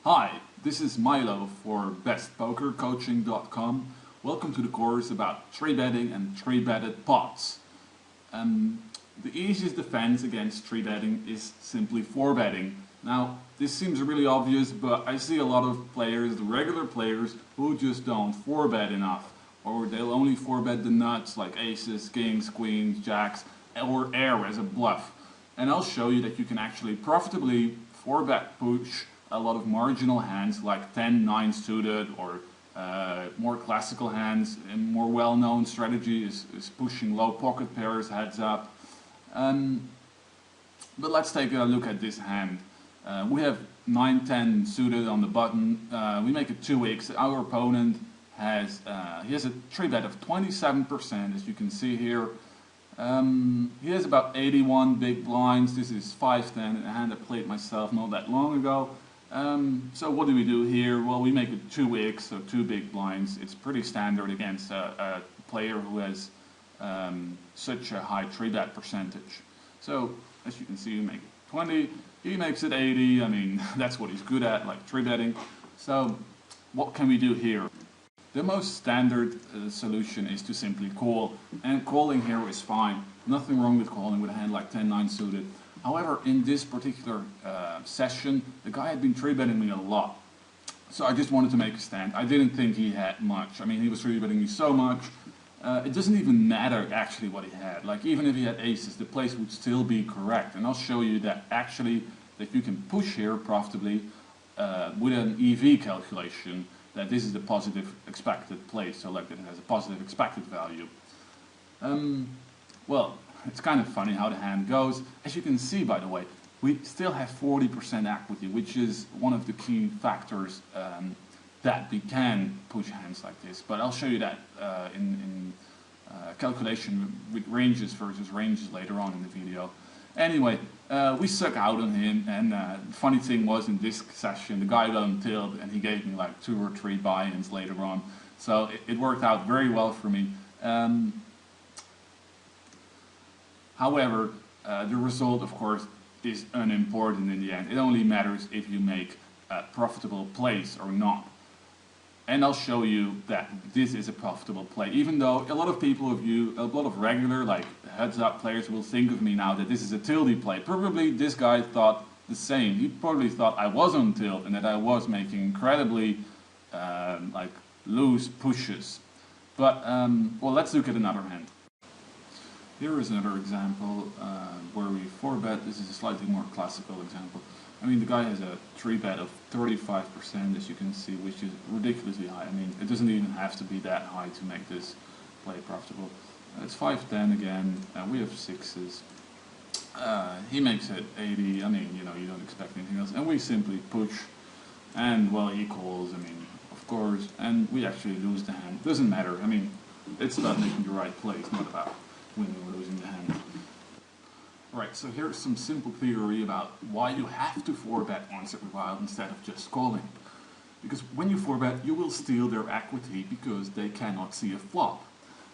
Hi, this is Milo for bestpokercoaching.com. Welcome to the course about 3-betting and 3-betted pots. The easiest defense against 3-betting is simply 4-betting. Now, this seems really obvious, but I see a lot of players, the regular players, who just don't 4-bet enough. Or they'll only 4-bet the nuts like aces, kings, queens, jacks, or air as a bluff. And I'll show you that you can actually profitably 4-bet push a lot of marginal hands like 10-9 suited or more classical hands. And more well-known strategy is pushing low pocket pairs heads up. But let's take a look at this hand. We have 9-10 suited on the button. We make it 2x. Our opponent has he has a 3-bet of 27%, as you can see here. He has about 81 big blinds. This is 5-10, a hand I played myself not that long ago. So what do we do here? Well, we make it 2x, so 2 big blinds. It's pretty standard against a player who has such a high 3-bet percentage. So as you can see, we make it 20. He makes it 80. I mean, that's what he's good at, like 3-betting. So what can we do here? The most standard solution is to simply call, and calling here is fine. Nothing wrong with calling with a hand like 10-9 suited. However, in this particular session, the guy had been 3-betting me a lot. So I just wanted to make a stand. I didn't think he had much. I mean, he was 3-betting me so much. It doesn't even matter actually what he had. Like, even if he had aces, the place would still be correct. And I'll show you that actually that you can push here profitably with an EV calculation, that this is the positive expected place, so like that it has a positive expected value. Well, it's kind of funny how the hand goes. As you can see, by the way, we still have 40% equity, which is one of the key factors that we can push hands like this. But I'll show you that in calculation with ranges versus ranges later on in the video. Anyway, we suck out on him, and the funny thing was, in this session, the guy got him tilt, and he gave me like 2 or 3 buy-ins later on. So it worked out very well for me. However, the result, of course, is unimportant in the end. It only matters if you make profitable plays or not. And I'll show you that this is a profitable play, even though a lot of people a lot of regular, like heads-up players will think of me now that this is a tilty play. Probably this guy thought the same. He probably thought I was on tilt and that I was making incredibly like loose pushes. But well, let's look at another hand. Here is another example where we 4-bet. This is a slightly more classical example. I mean, the guy has a 3-bet of 35%, as you can see, which is ridiculously high. I mean, it doesn't even have to be that high to make this play profitable. It's 5-10 again, and we have 6s. He makes it 80. I mean, you know, you don't expect anything else. And we simply push, and well, he calls, I mean, of course, and we actually lose the hand. Doesn't matter. I mean, it's about making the right play. It's not about winning or losing the hand. Right, so here's some simple theory about why you have to 4-bet once in a while instead of just calling. Because when you 4-bet, you will steal their equity because they cannot see a flop.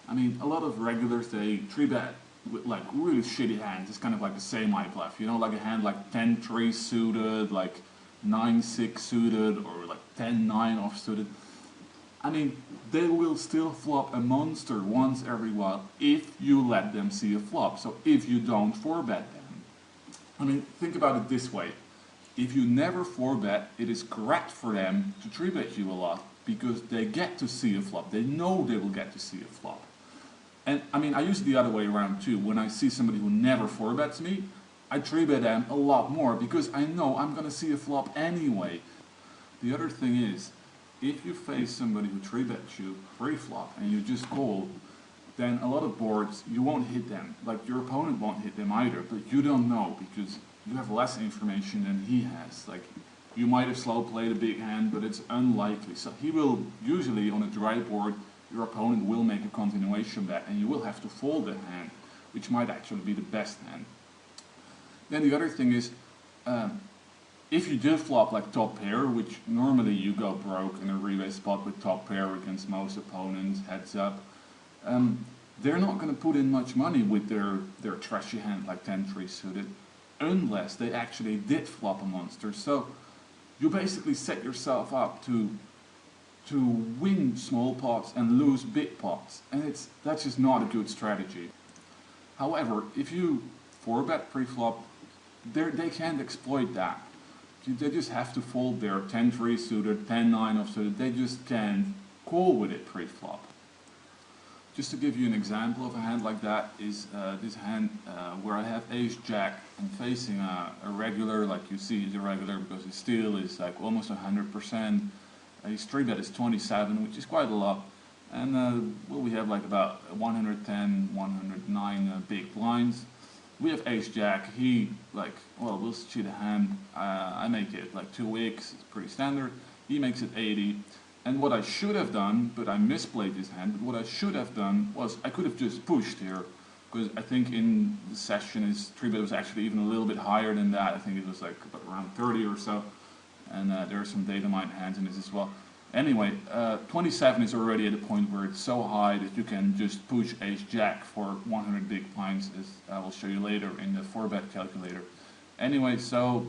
I mean, a lot of regulars, they 3-bet with like really shitty hands. It's kind of like the semi-bluff, you know, like a hand like 10-3 suited, like 9-6 suited, or like 10-9 offsuited. I mean, they will still flop a monster once every while if you let them see a flop. So if you don't 4-bet them. I mean, think about it this way. If you never 4-bet, it is correct for them to 3-bet you a lot because they get to see a flop. They know they will get to see a flop. And I mean, I use it the other way around too. When I see somebody who never 4-bets me, I 3-bet them a lot more because I know I'm going to see a flop anyway. The other thing is, if you face somebody who 3-bets you pre-flop and you just call, then a lot of boards you won't hit them. Like, your opponent won't hit them either, but you don't know because you have less information than he has. Like, you might have slow played a big hand, but it's unlikely. So he will usually, on a dry board, your opponent will make a continuation bet and you will have to fold the hand, which might actually be the best hand. Then the other thing is, if you do flop like top pair, which normally you go broke in a relay spot with top pair against most opponents, heads up, they're not going to put in much money with their trashy hand like 10-3 suited, unless they actually did flop a monster. So you basically set yourself up to win small pots and lose big pots, and that's just not a good strategy. However, if you 4-bet pre-flop, they can't exploit that. They just have to fold their 10-3 suited, 10-9 offsuited. They just can't call with it pre-flop. Just to give you an example of a hand like that is this hand where I have ace-jack and facing a regular, like you see is a regular because his steal is like almost 100%. His 3-bet is 27, which is quite a lot. And well, we have like about 110, 109 big blinds. We have ace-jack, he like, well, we'll see the hand. I make it like 2x, it's pretty standard. He makes it 80. And what I should have done, but I misplayed this hand, but what I should have done was I could have just pushed here, because I think in the session his 3-bet was actually even a little bit higher than that. I think it was like about around 30 or so, and there are some data mine hands in this as well. Anyway, 27 is already at a point where it's so high that you can just push ace-jack for 100 big blinds, as I will show you later in the 4-bet calculator. Anyway, so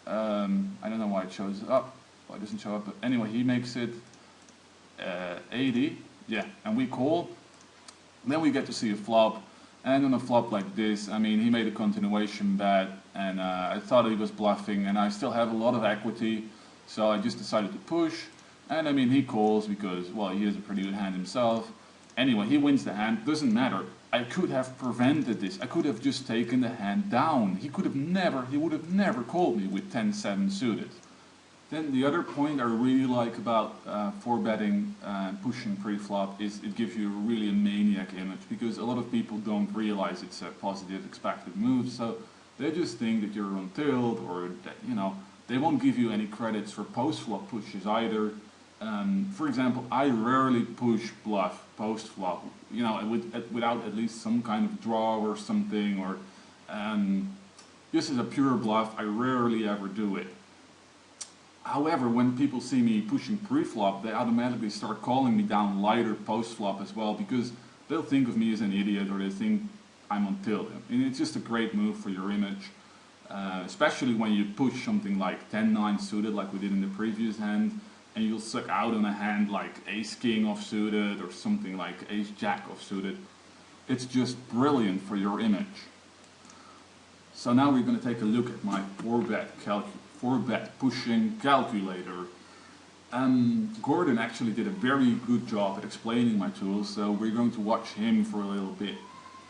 I don't know why it shows up, why it doesn't show up, but anyway, he makes it 80, yeah, and we call. Then we get to see a flop, and on a flop like this, I mean, he made a continuation bet, and I thought he was bluffing, and I still have a lot of equity, so I just decided to push. And I mean, he calls because, well, he has a pretty good hand himself. Anyway, he wins the hand, doesn't matter. I could have prevented this. I could have just taken the hand down. He would have never called me with 10-7 suited. Then the other point I really like about 4-betting and pushing pre-flop is it gives you really a maniac image, because a lot of people don't realize it's a positive expected move, so they just think that you're on tilt, or that, you know, they won't give you any credits for post-flop pushes either. For example, I rarely push bluff post-flop, you know, without at least some kind of draw or something, or this is a pure bluff. I rarely ever do it. However, when people see me pushing pre-flop, they automatically start calling me down lighter post-flop as well, because they'll think of me as an idiot, or they think I'm on tilt. And it's just a great move for your image, especially when you push something like 10-9 suited, like we did in the previous hand, and you'll suck out on a hand like ace-king offsuited, or something like ace-jack offsuited. It's just brilliant for your image. So now we're going to take a look at my 4-bet pushing calculator. Gordon actually did a very good job at explaining my tools, so we're going to watch him for a little bit.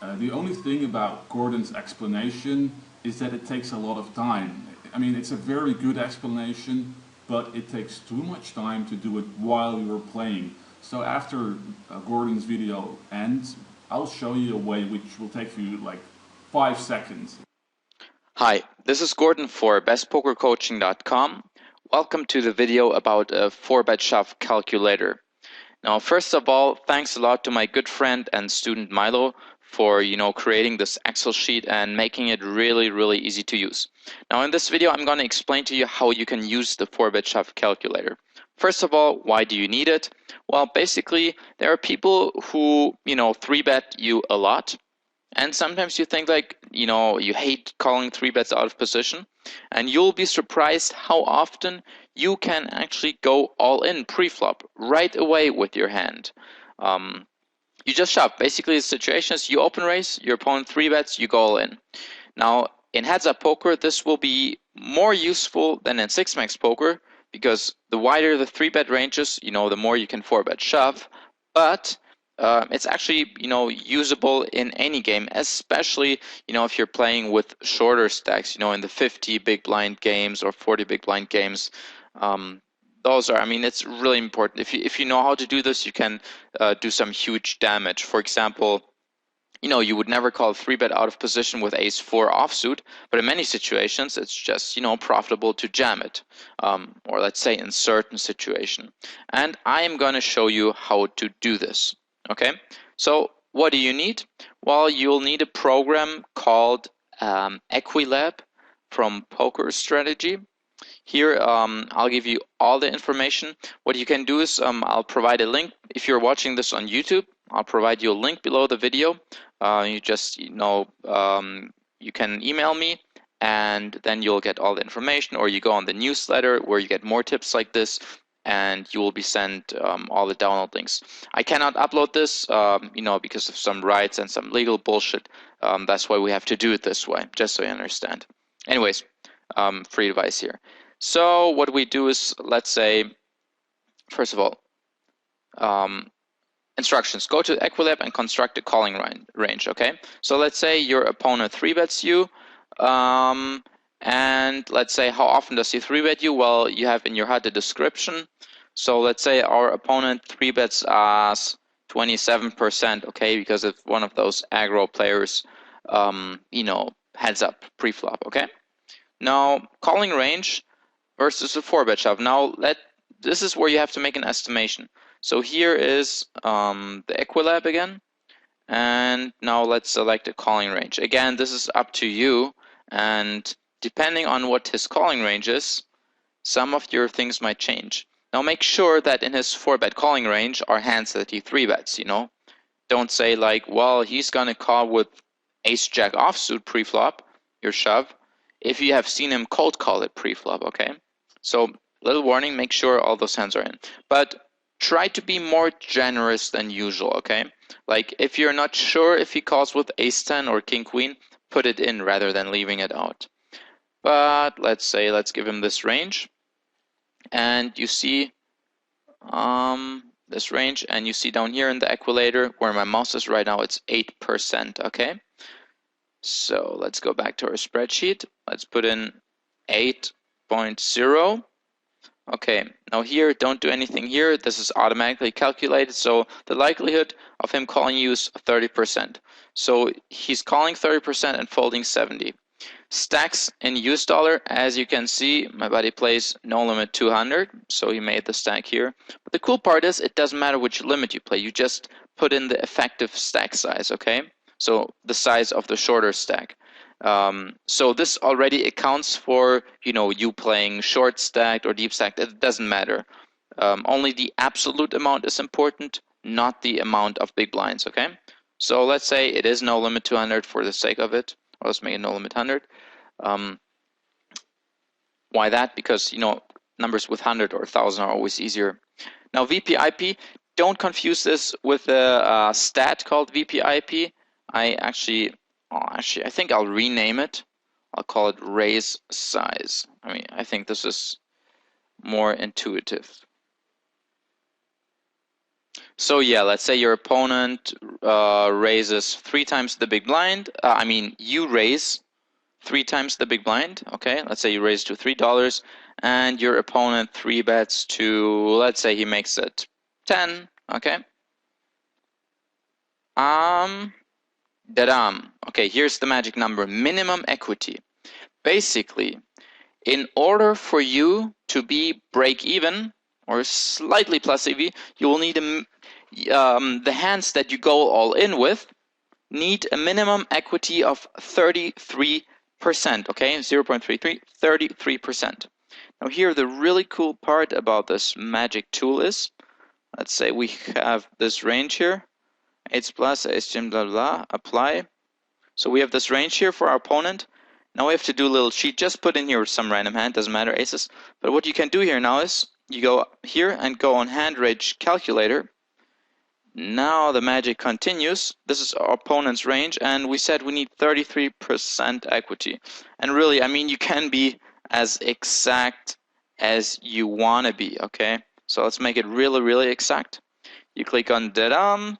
The only thing about Gordon's explanation is that it takes a lot of time. I mean, it's a very good explanation, but it takes too much time to do it while you're playing. So after Gordon's video ends, I'll show you a way which will take you like 5 seconds. Hi, this is Gordon for bestpokercoaching.com. Welcome to the video about a 4-bet shove calculator. Now, first of all, thanks a lot to my good friend and student Milo for, creating this Excel sheet and making it really easy to use. Now, in this video, I'm going to explain to you how you can use the 4-bet shove calculator. First of all, why do you need it? Well, basically, there are people who, 3-bet you a lot. And sometimes you think like, you hate calling 3-bets out of position, and you'll be surprised how often you can actually go all in pre-flop right away with your hand. You just shove. Basically, the situation is you open raise, your opponent 3-bets, you go all in. Now, in heads-up poker, this will be more useful than in 6-max poker, because the wider the 3-bet ranges, the more you can 4-bet shove. But it's actually, usable in any game, especially, if you're playing with shorter stacks, in the 50 big blind games or 40 big blind games. Those are, it's really important. If you know how to do this, you can do some huge damage. For example, you would never call 3-bet out of position with ace-4 offsuit, but in many situations, it's just, profitable to jam it, or let's say in certain situation. And I am going to show you how to do this. Okay, so what do you need? Well, you'll need a program called Equilab from Poker Strategy. Here, I'll give you all the information. What you can do is I'll provide a link. If you're watching this on YouTube, I'll provide you a link below the video. You just, you can email me and then you'll get all the information, or you go on the newsletter where you get more tips like this, and you will be sent all the download links. I cannot upload this, because of some rights and some legal bullshit. That's why we have to do it this way, just so you understand. Anyways, free advice here. So what we do is, let's say, first of all, instructions. Go to Equilab and construct a calling range, okay? So let's say your opponent 3-bets you, and let's say, how often does he 3-bet you? Well, you have in your HUD a description. So let's say our opponent 3-bets us 27%, okay? Because it's one of those aggro players, heads up pre-flop, okay? Now, calling range versus a 4-bet shove. Now, this is where you have to make an estimation. So here is the Equilab again. And now let's select a calling range. Again, this is up to you. And depending on what his calling range is, some of your things might change. Now make sure that in his 4-bet calling range are hands that he 3-bets, Don't say like, well, he's going to call with ace-jack offsuit pre-flop, your shove, if you have seen him cold call it pre-flop, okay? So little warning, make sure all those hands are in. But try to be more generous than usual, okay? Like if you're not sure if he calls with ace-10 or king-queen, put it in rather than leaving it out. But let's give him this range. And you see this range, and you see down here in the equalator where my mouse is right now, it's 8%, okay? So let's go back to our spreadsheet. Let's put in 8.0. Okay, now here, don't do anything here. This is automatically calculated. So the likelihood of him calling you is 30%. So he's calling 30% and folding 70. Stacks in US dollar, as you can see, my buddy plays no limit 200. So he made the stack here. But the cool part is it doesn't matter which limit you play. You just put in the effective stack size, okay? So the size of the shorter stack. So this already accounts for, you playing short stacked or deep stacked. It doesn't matter. Only the absolute amount is important, not the amount of big blinds, okay? So let's say it is no limit 200 for the sake of it. Or let's make it no limit 100. Why that? Because, numbers with 100 or 1,000 are always easier. Now VPIP, don't confuse this with a stat called VPIP. I think I'll rename it. I'll call it raise size. I think this is more intuitive. So yeah, let's say your opponent raises 3 times the big blind. You raise 3 times the big blind. Okay, let's say you raise to $3, and your opponent 3-bets to, let's say he makes it 10. Okay. Okay, here's the magic number, minimum equity. Basically, in order for you to be break even or slightly plus EV, you will need the hands that you go all in with need a minimum equity of 33%, okay? 0.33, 33%. Now here, the really cool part about this magic tool is, let's say we have this range here, 8 plus, ace, gem, blah, blah, apply. So we have this range here for our opponent. Now we have to do a little cheat. Just put in here some random hand, doesn't matter, aces. But what you can do here now is you go here and go on hand range calculator. Now the magic continues. This is our opponent's range, and we said we need 33% equity. And really, you can be as exact as you want to be, okay? So let's make it really, really exact. You click on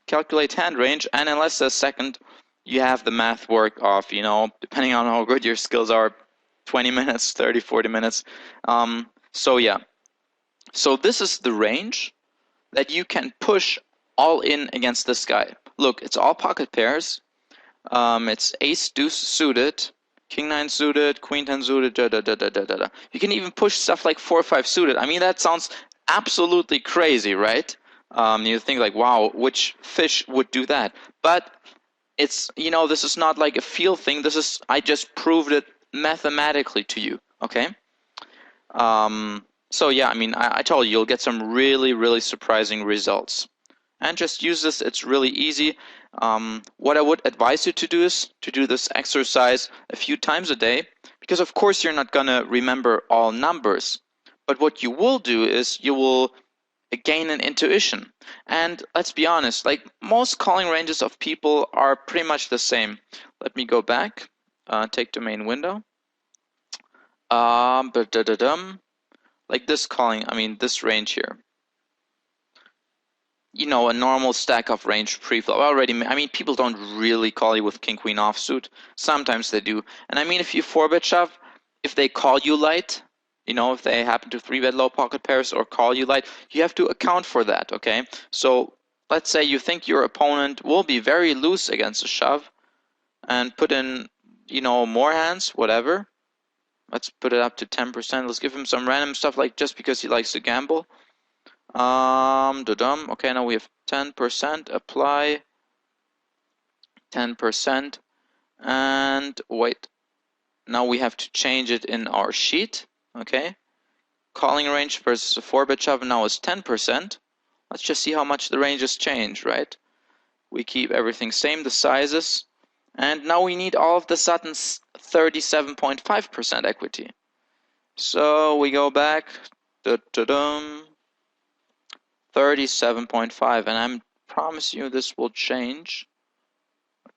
calculate hand range, and in less than a second, you have the math work of, depending on how good your skills are, 20 minutes, 30, 40 minutes. So yeah. So this is the range that you can push all in against this guy. Look, it's all pocket pairs. It's ace deuce suited, king 9 suited, queen 10 suited, You can even push stuff like 4-5 suited. That sounds absolutely crazy, right? You think like, wow, which fish would do that? But it's, this is not like a feel thing. I just proved it mathematically to you, okay? So yeah, I told you, you'll get some really, really surprising results. And just use this, it's really easy. What I would advise you to do is to do this exercise a few times a day, because of course you're not going to remember all numbers, but what you will do is you will gain an intuition. And let's be honest, like most calling ranges of people are pretty much the same. Let me go back, take the main window. Like this calling, I mean this range here. You know, a normal stack of range pre-flop already. I mean, people don't really call you with king queen offsuit. Sometimes they do. And I mean, if you 4-bet shove, if they call you light, you know, if they happen to 3-bet low pocket pairs or call you light, you have to account for that, okay? So let's say you think your opponent will be very loose against a shove and put in, you know, more hands, whatever. Let's put it up to 10%. Let's give him some random stuff, like just because he likes to gamble. Okay, now we have 10%, apply 10%, and wait, now we have to change it in our sheet. Okay, calling range versus a 4-bet shove now is 10%. Let's just see how much the ranges change, right? We keep everything same, the sizes, and now we need all of the sudden 37.5% equity. So we go back, 37.5, and I promise you this will change.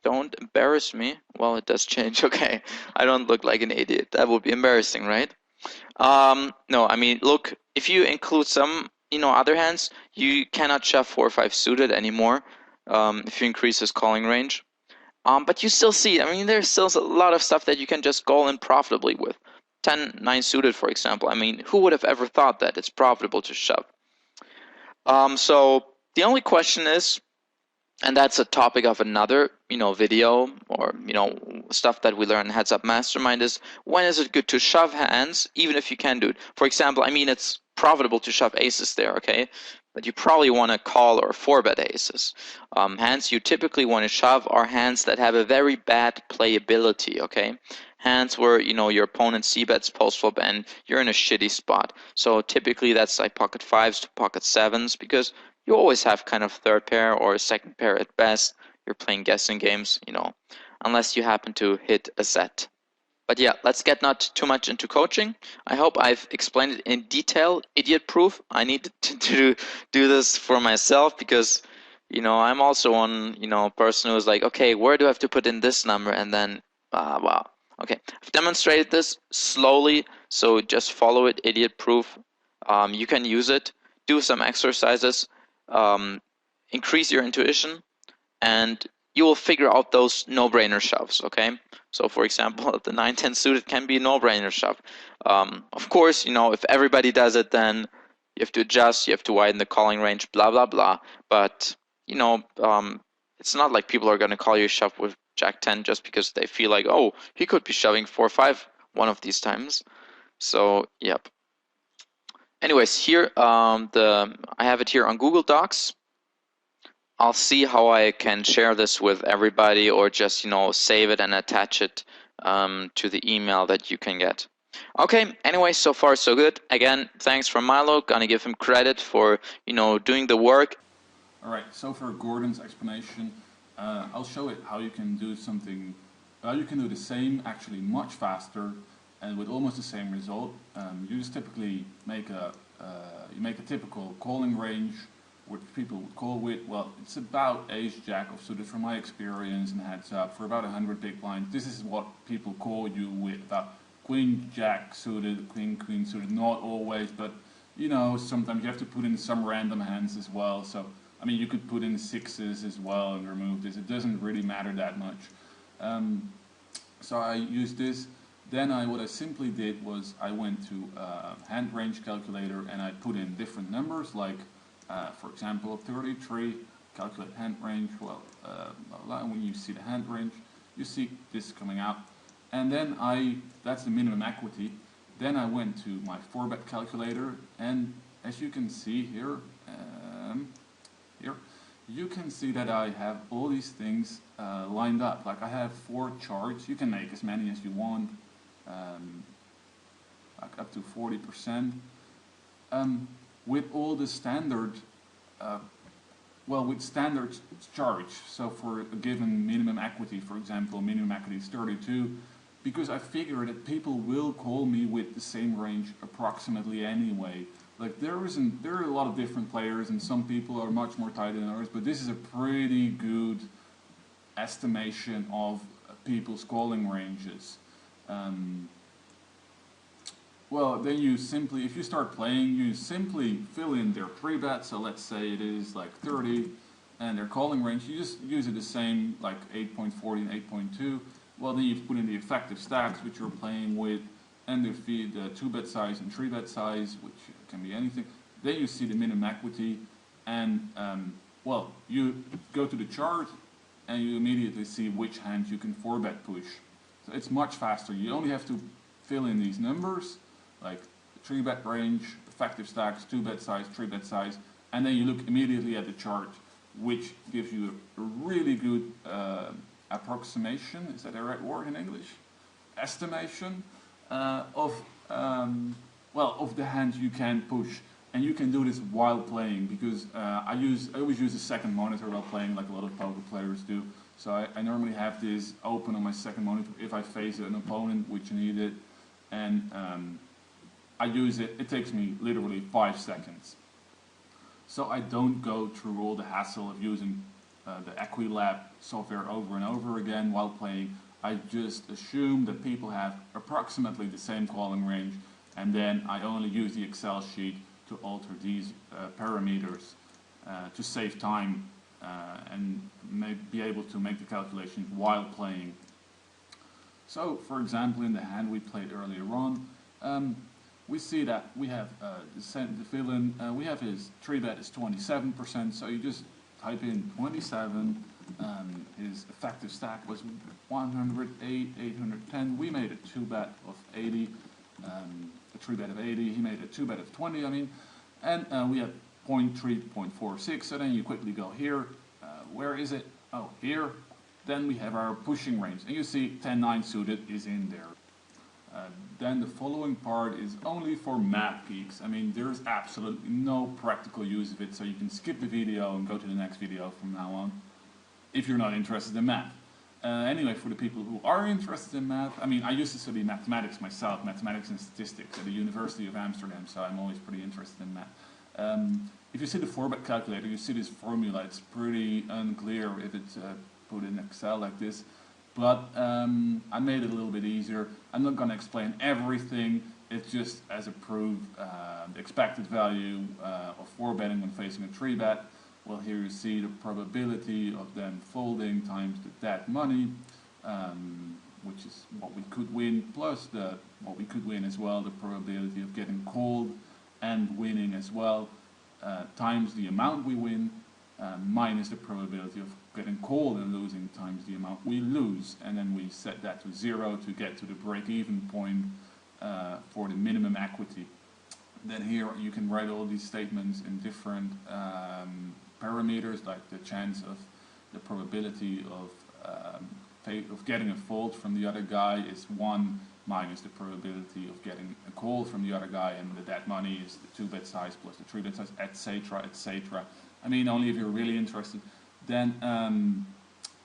Don't embarrass me. Well, it does change. Okay, I don't look like an idiot. That would be embarrassing, right? No, I mean, look, if you include some, you know, other hands, you cannot shove 4 or 5 suited anymore. If you increase his calling range. But you still see, I mean, there's still a lot of stuff that you can just go in profitably with. 10-9 suited, for example. I mean, who would have ever thought that it's profitable to shove? So the only question is, and that's a topic of another, you know, video or, you know, stuff that we learn in Heads Up Mastermind, is when is it good to shove hands, even if you can do it. For example, I mean, it's profitable to shove aces there, okay? But you probably want to call or 4-bet aces. Hands you typically want to shove are hands that have a very bad playability, okay? Hands where, you know, your opponent c-bets post-flop and you're in a shitty spot. So typically that's like pocket 5s to pocket 7s, because you always have kind of third pair or a second pair at best. You're playing guessing games, you know, unless you happen to hit a set. But yeah, let's get not too much into coaching. I hope I've explained it in detail, idiot-proof. I need to do this for myself because, you know, I'm also one, you know, person who's like, okay, where do I have to put in this number? And then, wow. Okay, I've demonstrated this slowly, so just follow it, idiot-proof. You can use it, do some exercises, increase your intuition, and you will figure out those no-brainer shoves, okay? So for example, the 9-10 suited can be a no-brainer shove. Of course, you know, if everybody does it, then you have to adjust, you have to widen the calling range, blah, blah, blah. But, you know, it's not like people are going to call you a shove with Jack 10 just because they feel like, oh, he could be shoving 4-5 one of these times. So, yep. Anyways, here, I have it here on Google Docs. I'll see how I can share this with everybody, or just, you know, save it and attach it to the email that you can get. Okay, anyway, so far so good. Again, thanks from Milo. Gonna give him credit for, you know, doing the work. All right, so for Gordon's explanation, I'll show it how you can do something, you can do the same, actually much faster, and with almost the same result. You just typically make a typical calling range, which people would call with. Well, it's about ace-jack of suited from my experience and heads up for about 100 big blinds. This is what people call you with, about queen-jack suited, queen-queen suited, not always, but you know, sometimes you have to put in some random hands as well. So, I mean, you could put in sixes as well and remove this. It doesn't really matter that much. So I used this. Then what I simply did was I went to hand range calculator and I put in different numbers, like for example 33, calculate hand range. Well, when you see the hand range, you see this coming out, and then that's the minimum equity. Then I went to my 4-bet calculator, and as you can see here, you can see that I have all these things lined up. Like I have 4 charts. You can make as many as you want, like up to 40%. With all the standard, with standard charge. So for a given minimum equity, for example, minimum equity is 32. because I figure that people will call me with the same range approximately anyway. Like there are a lot of different players, and some people are much more tight than others, but this is a pretty good estimation of people's calling ranges. Well, then you simply, if you start playing, you simply fill in their 3-bet. So let's say it is like 30, and their calling range, you just use it the same, like 8.40 and 8.2. Well, then you put in the effective stacks which you're playing with, and the 2-bet size and 3-bet size, which can be anything. Then you see the minimum equity, and well, you go to the chart, and you immediately see which hand you can 4-bet push. So it's much faster. You only have to fill in these numbers, like 3-bet range, effective stacks, 2-bet size, 3-bet size, and then you look immediately at the chart, which gives you a really good approximation, is that the right word in English? Estimation of the hands you can push. And you can do this while playing, because I always use a second monitor while playing, like a lot of poker players do. So I normally have this open on my second monitor if I face an opponent which need it, and I use it. It takes me literally 5 seconds. So I don't go through all the hassle of using the Equilab software over and over again while playing. I just assume that people have approximately the same calling range, and then I only use the Excel sheet to alter these parameters to save time and be able to make the calculations while playing. So, for example, in the hand we played earlier on, we see that we have the fill-in, we have his 3-bet is 27%, so you just type in 27, his effective stack was 108, 810, we made a 2-bet of 80, a 3-bet of 80, he made a 2-bet of 20, I mean, and we have 0.3, 0.46, so then you quickly go here, where is it? Oh, here. Then we have our pushing range, and you see 10-9 suited is in there. Then the following part is only for math geeks. I mean, there's absolutely no practical use of it, so you can skip the video and go to the next video from now on, if you're not interested in math. Anyway, for the people who are interested in math, I mean, I used to study mathematics myself, mathematics and statistics at the University of Amsterdam, so I'm always pretty interested in math. If you see the 4-bet calculator, you see this formula. It's pretty unclear if it's put in Excel like this, but I made it a little bit easier. I'm not going to explain everything. It's just as a proof, the expected value of 4-betting when facing a 3-bet. Well, here you see the probability of them folding times the dead money, which is what we could win, plus what we could win as well, the probability of getting called and winning as well, times the amount we win, minus the probability of getting called and losing times the amount we lose. And then we set that to 0 to get to the break-even point for the minimum equity. Then here you can write all these statements in different parameters, like the chance of the probability of getting a fold from the other guy is 1 minus the probability of getting a call from the other guy, and the dead money is the 2-bet size plus the 3-bet size, etc., etc. I mean, only if you're really interested. Then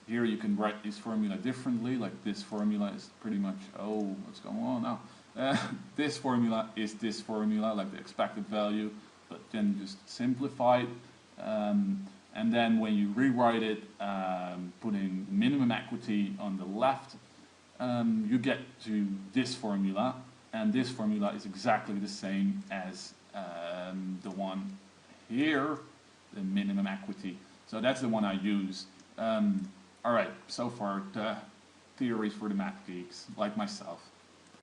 here you can write this formula differently, like this formula is pretty much, oh, what's going on now? This formula is this formula, like the expected value, but then just simplify it. And then when you rewrite it, putting minimum equity on the left, you get to this formula, and this formula is exactly the same as the one here, the minimum equity. So that's the one I use. Alright, so far the theories for the math geeks, like myself.